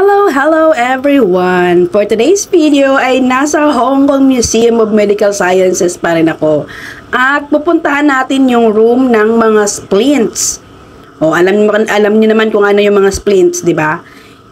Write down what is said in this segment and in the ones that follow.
Hello everyone! For today's video ay nasa Hong Kong Museum of Medical Sciences pa rin ako. At pupuntahan natin yung room ng mga splints. Alam niyo naman kung ano yung mga splints, di ba?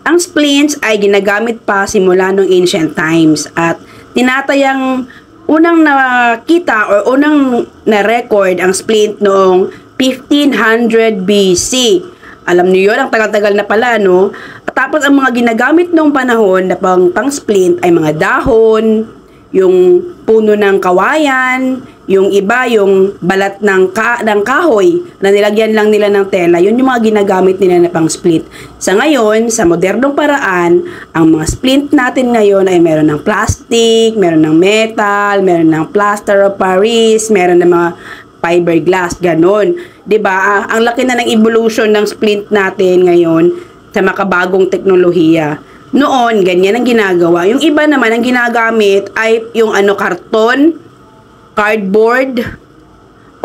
Ang splints ay ginagamit pa simula noong ancient times at tinatayang unang nakita o unang na-record ang splint noong 1500 BC. Alam niyo yun, ang tagal-tagal na pala, no? At tapos ang mga ginagamit noong panahon na pang-splint ay mga dahon, yung puno ng kawayan, yung iba, yung balat ng kahoy na nilagyan lang nila ng tela. Yun yung mga ginagamit nila na pang-split. Sa ngayon, sa modernong paraan, ang mga splint natin ngayon ay meron ng plastic, meron ng metal, meron ng plaster of Paris, meron ng mga fiberglass, ganon. 'Di ba? Ang laki na ng evolution ng splint natin ngayon sa makabagong teknolohiya. Noon, ganyan ang ginagawa. Yung iba naman ang ginagamit ay yung karton, cardboard,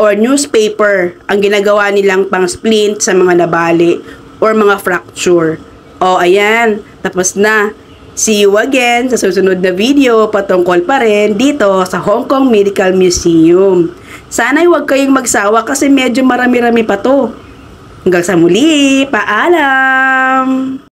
or newspaper ang ginagawa nilang pang splint sa mga nabali or mga fracture. Ayan, tapos na. See you again sa susunod na video patungkol pa rin dito sa Hong Kong Medical Museum. Sana'y huwag kayong magsawa kasi medyo marami-rami pa to. Hanggang sa muli, paalam!